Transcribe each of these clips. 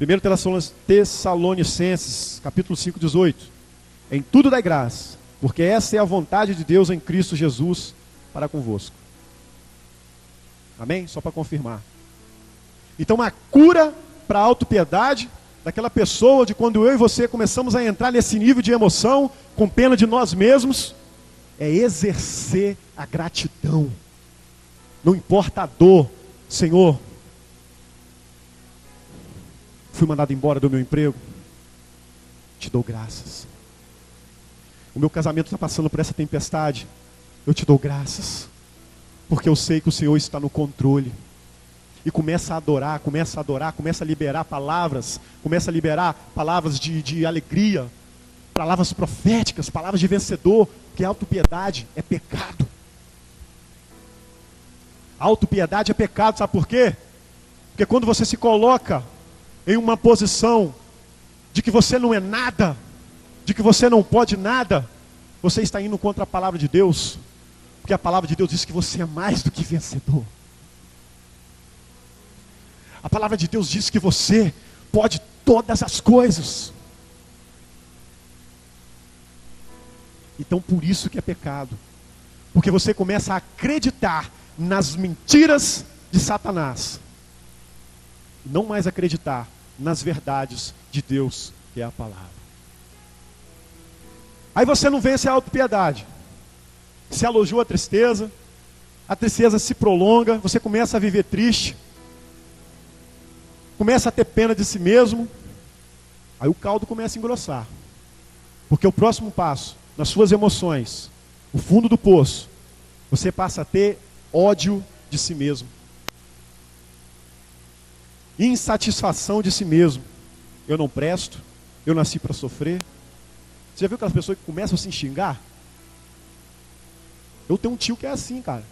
1 Tessalonicenses, capítulo 5, 18. Em tudo dai graça, porque essa é a vontade de Deus em Cristo Jesus para convosco. Amém? Só para confirmar. Então a cura para a autopiedade daquela pessoa, de quando eu e você começamos a entrar nesse nível de emoção, com pena de nós mesmos, é exercer a gratidão. Não importa a dor. Senhor, fui mandado embora do meu emprego, te dou graças. O meu casamento está passando por essa tempestade, eu te dou graças, porque eu sei que o Senhor está no controle. E começa a adorar, começa a liberar palavras, começa a liberar palavras de alegria, palavras proféticas, palavras de vencedor, porque a autopiedade é pecado. A autopiedade é pecado, sabe por quê? Porque quando você se coloca em uma posição de que você não é nada, de que você não pode nada, você está indo contra a palavra de Deus, porque a palavra de Deus diz que você é mais do que vencedor. A palavra de Deus diz que você pode todas as coisas. Então por isso que é pecado, porque você começa a acreditar nas mentiras de Satanás, não mais acreditar nas verdades de Deus, que é a palavra. Aí você não vence a autopiedade, se alojou a tristeza se prolonga, você começa a viver triste, começa a ter pena de si mesmo, aí o caldo começa a engrossar, porque o próximo passo, nas suas emoções, o fundo do poço, você passa a ter ódio de si mesmo, insatisfação de si mesmo. Eu não presto, eu nasci para sofrer. Você já viu aquelas pessoas que começam a se xingar? Eu tenho um tio que é assim, cara.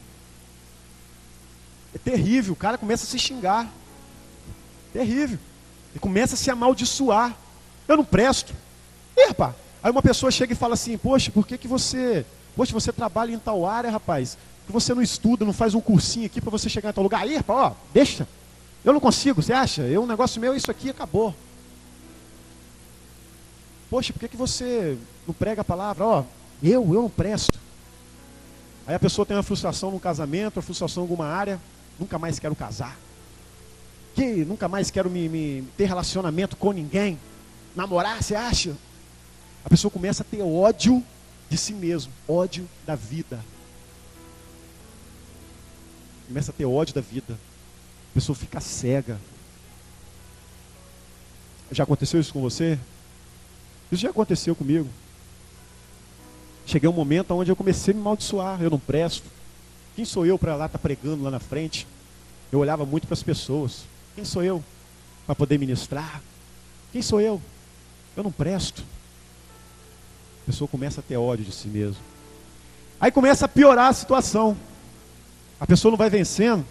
É terrível, o cara começa a se xingar. Terrível. Ele começa a se amaldiçoar. Eu não presto. Ih, rapaz. Aí uma pessoa chega e fala assim, poxa, por que você trabalha em tal área, rapaz? Que você não estuda, não faz um cursinho aqui para você chegar em tal lugar. Aí, rapaz, ó, deixa. Eu não consigo, você acha? Um negócio meu é isso aqui, acabou. Poxa, por que você não prega a palavra? Ó, eu não presto. Aí a pessoa tem uma frustração no casamento, uma frustração em alguma área, nunca mais quero casar. Nunca mais quero me ter relacionamento com ninguém. Namorar, você acha? A pessoa começa a ter ódio de si mesmo, ódio da vida. Começa a ter ódio da vida. A pessoa fica cega. Já aconteceu isso com você? Isso já aconteceu comigo. Cheguei a um momento onde eu comecei a me amaldiçoar. Eu não presto. Quem sou eu para lá estar pregando lá na frente? Eu olhava muito para as pessoas. Quem sou eu para poder ministrar? Quem sou eu? Eu não presto. A pessoa começa a ter ódio de si mesmo. Aí começa a piorar a situação. A pessoa não vai vencendo.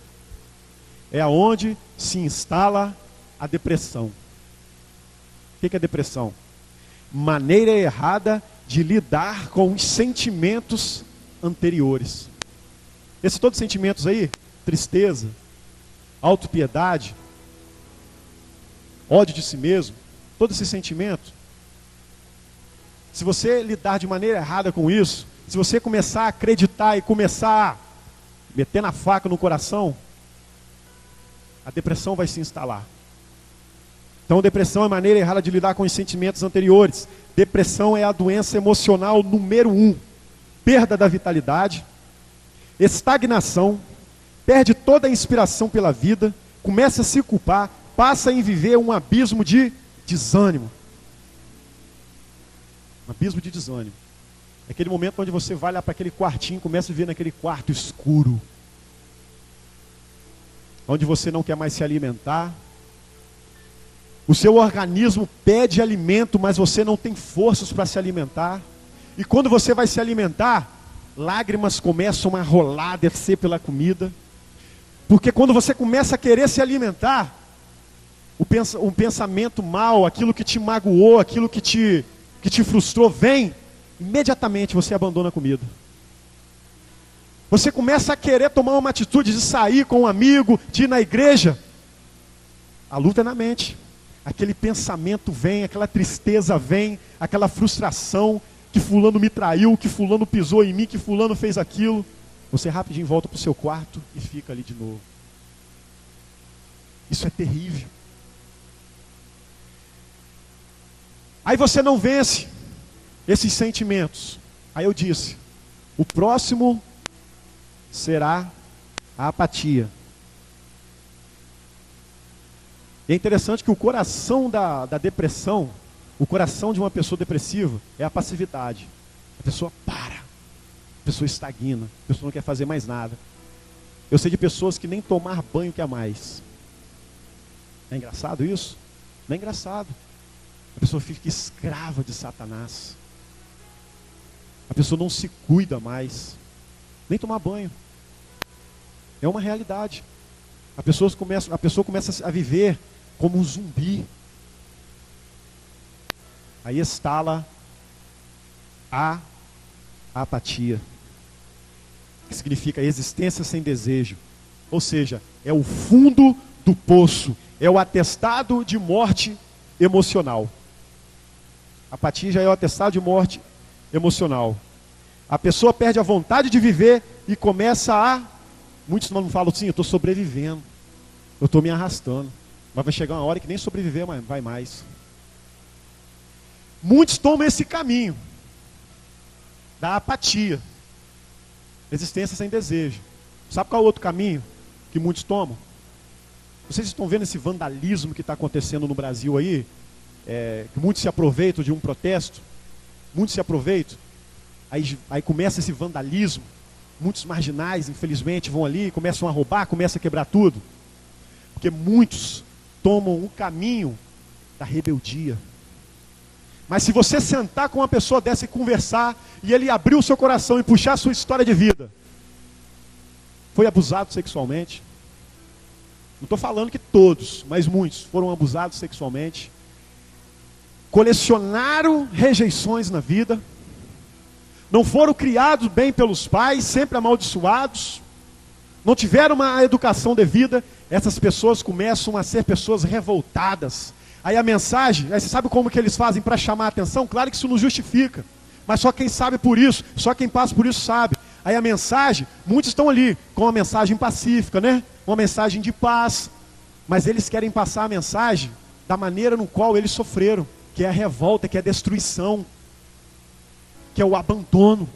É aonde se instala a depressão. O que é depressão? Maneira errada de lidar com os sentimentos anteriores. Esses todos os sentimentos aí, tristeza, autopiedade, ódio de si mesmo, todo esse sentimento, se você lidar de maneira errada com isso, se você começar a acreditar e começar a meter na faca no coração, a depressão vai se instalar. Então depressão é a maneira errada de lidar com os sentimentos anteriores. Depressão é a doença emocional número 1. Perda da vitalidade, estagnação, perde toda a inspiração pela vida, começa a se culpar, passa a viver um abismo de desânimo. Um abismo de desânimo. É aquele momento onde você vai lá para aquele quartinho, começa a viver naquele quarto escuro, onde você não quer mais se alimentar. O seu organismo pede alimento, mas você não tem forças para se alimentar. E quando você vai se alimentar, lágrimas começam a rolar, a descer pela comida. Porque quando você começa a querer se alimentar, o pensamento mal, aquilo que te magoou, aquilo que te frustrou, vem, imediatamente você abandona a comida. Você começa a querer tomar uma atitude de sair com um amigo, de ir na igreja. A luta é na mente. aquele pensamento vem, aquela tristeza vem, aquela frustração, que fulano me traiu, que fulano pisou em mim, que fulano fez aquilo. Você rapidinho volta para o seu quarto e fica ali de novo. Isso é terrível. Aí você não vence esses sentimentos. Aí eu disse, o próximo será a apatia. E é interessante que o coração da depressão, o coração de uma pessoa depressiva é a passividade. A pessoa para, a pessoa estagna, a pessoa não quer fazer mais nada. Eu sei de pessoas que nem tomar banho quer mais. É engraçado isso? Não é engraçado. A pessoa fica escrava de Satanás. A pessoa não se cuida mais. Nem tomar banho. É uma realidade. A pessoa começa a viver como um zumbi. Aí instala a apatia, que significa existência sem desejo. Ou seja, é o fundo do poço, é o atestado de morte emocional. Apatia já é o atestado de morte emocional. A pessoa perde a vontade de viver e começa a... Muitos não falam assim, eu estou sobrevivendo, eu estou me arrastando. Mas vai chegar uma hora que nem sobreviver vai mais. Muitos tomam esse caminho da apatia, existência sem desejo. Sabe qual é o outro caminho que muitos tomam? Vocês estão vendo esse vandalismo que está acontecendo no Brasil aí? Que muitos se aproveitam de um protesto. Muitos se aproveitam. Aí começa esse vandalismo. Muitos marginais, infelizmente, vão ali, começam a roubar, começam a quebrar tudo. Porque muitos tomam o caminho da rebeldia. Mas se você sentar com uma pessoa dessa e conversar, e ele abrir o seu coração e puxar a sua história de vida, foi abusado sexualmente. Não estou falando que todos, mas muitos foram abusados sexualmente. Colecionaram rejeições na vida. Não foram criados bem pelos pais, sempre amaldiçoados. Não tiveram uma educação devida. Essas pessoas começam a ser pessoas revoltadas. Aí a mensagem, aí você sabe como que eles fazem para chamar a atenção? Claro que isso não justifica. Mas só quem sabe por isso, só quem passa por isso sabe. Aí a mensagem, muitos estão ali com uma mensagem pacífica, né? Uma mensagem de paz. Mas eles querem passar a mensagem da maneira no qual eles sofreram. Que é a revolta, que é a destruição. Que é o abandono.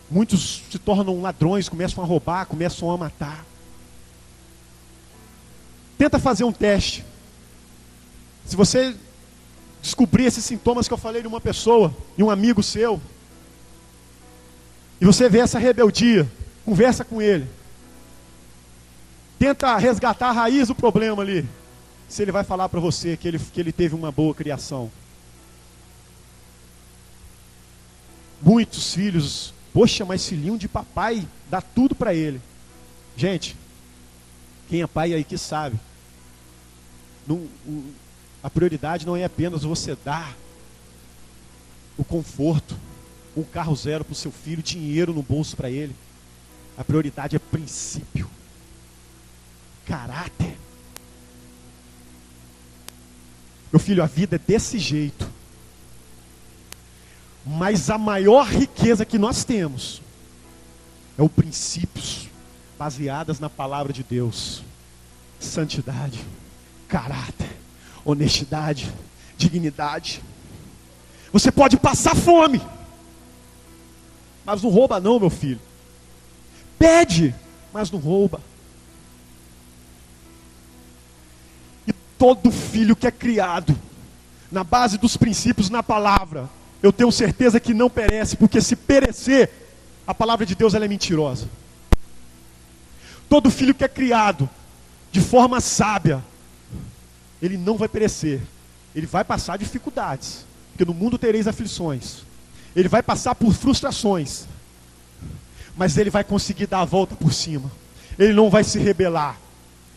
Muitos se tornam ladrões, começam a roubar, começam a matar. Tenta fazer um teste. Se você descobrir esses sintomas que eu falei de uma pessoa, de um amigo seu, e você vê essa rebeldia, conversa com ele. Tenta resgatar a raiz do problema ali. Se ele vai falar para você que ele teve uma boa criação. Muitos filhos, poxa, mas filhinho de papai, dá tudo para ele. Gente, quem é pai aí que sabe, a prioridade não é apenas você dar o conforto, um carro zero para o seu filho, dinheiro no bolso para ele. A prioridade é princípio, caráter. Meu filho, a vida é desse jeito. Mas a maior riqueza que nós temos é os princípios baseados na palavra de Deus. Santidade, caráter, honestidade, dignidade. Você pode passar fome, mas não rouba não, meu filho. Pede, mas não rouba. E todo filho que é criado na base dos princípios na palavra, eu tenho certeza que não perece, porque se perecer, a palavra de Deus ela é mentirosa. Todo filho que é criado de forma sábia, ele não vai perecer. Ele vai passar dificuldades, porque no mundo tereis aflições. Ele vai passar por frustrações, mas ele vai conseguir dar a volta por cima. Ele não vai se rebelar.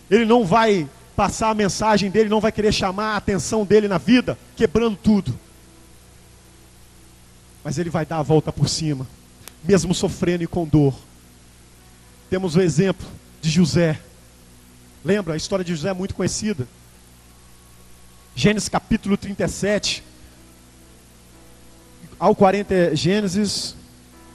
Ele não vai passar a mensagem dele, não vai querer chamar a atenção dele na vida, quebrando tudo. Mas ele vai dar a volta por cima, mesmo sofrendo e com dor. Temos o exemplo de José. Lembra, a história de José é muito conhecida. Gênesis capítulo 37 ao 40, Gênesis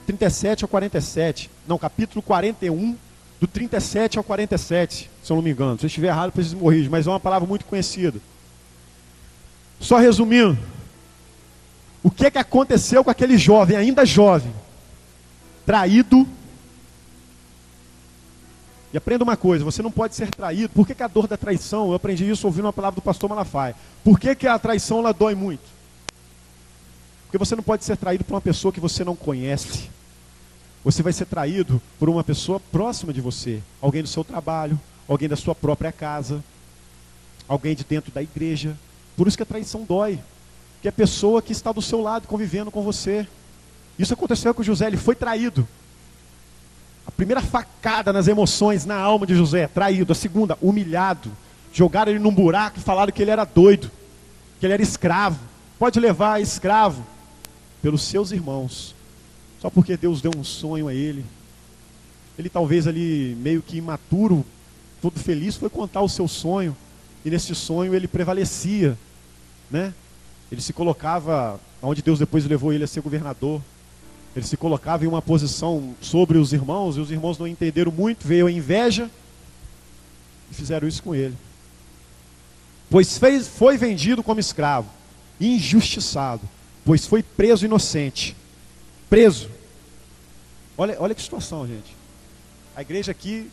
37 ao 47. Não, capítulo 41, do 37 ao 47, se eu não me engano. Se eu estiver errado, preciso corrigir, mas é uma palavra muito conhecida. Só resumindo, o que aconteceu com aquele jovem, ainda jovem, traído? E aprenda uma coisa, você não pode ser traído. Por que a dor da traição? Eu aprendi isso ouvindo uma palavra do pastor Malafaia. Por que a traição ela dói muito? Porque você não pode ser traído por uma pessoa que você não conhece. Você vai ser traído por uma pessoa próxima de você. Alguém do seu trabalho, alguém da sua própria casa, alguém de dentro da igreja. Por isso que a traição dói. Que é a pessoa que está do seu lado, convivendo com você. Isso aconteceu com José, ele foi traído. A primeira facada nas emoções, na alma de José, traído. A segunda, humilhado. Jogaram ele num buraco e falaram que ele era doido, que ele era escravo. Pode levar escravo pelos seus irmãos. Só porque Deus deu um sonho a ele. Ele talvez ali, meio que imaturo, todo feliz, foi contar o seu sonho. E nesse sonho ele prevalecia, né? Ele se colocava, onde Deus depois levou ele a ser governador. Ele se colocava em uma posição sobre os irmãos, e os irmãos não entenderam muito, veio a inveja, e fizeram isso com ele. Pois foi vendido como escravo, injustiçado, pois foi preso inocente. Preso. Olha que situação, gente. A igreja aqui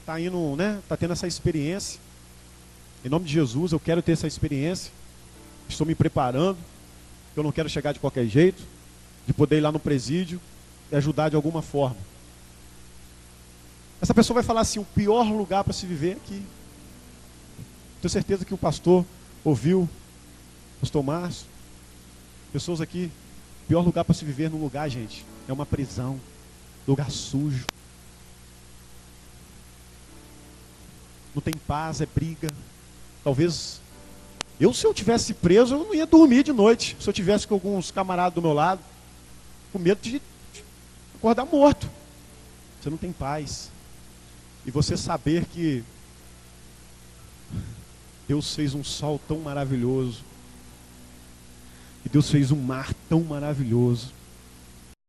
está indo, né? Está tendo essa experiência. Em nome de Jesus, eu quero ter essa experiência. Estou me preparando. Eu não quero chegar de qualquer jeito, de poder ir lá no presídio e ajudar de alguma forma. Essa pessoa vai falar assim: o pior lugar para se viver é aqui. Tenho certeza que o pastor ouviu, o pastor Márcio. Pessoas aqui, o pior lugar para se viver num lugar, gente, é uma prisão, lugar sujo. Não tem paz, é briga. Talvez, se eu tivesse preso, eu não ia dormir de noite. Se eu tivesse com alguns camaradas do meu lado, com medo de acordar morto. Você não tem paz. E você saber que Deus fez um sol tão maravilhoso, e Deus fez um mar tão maravilhoso,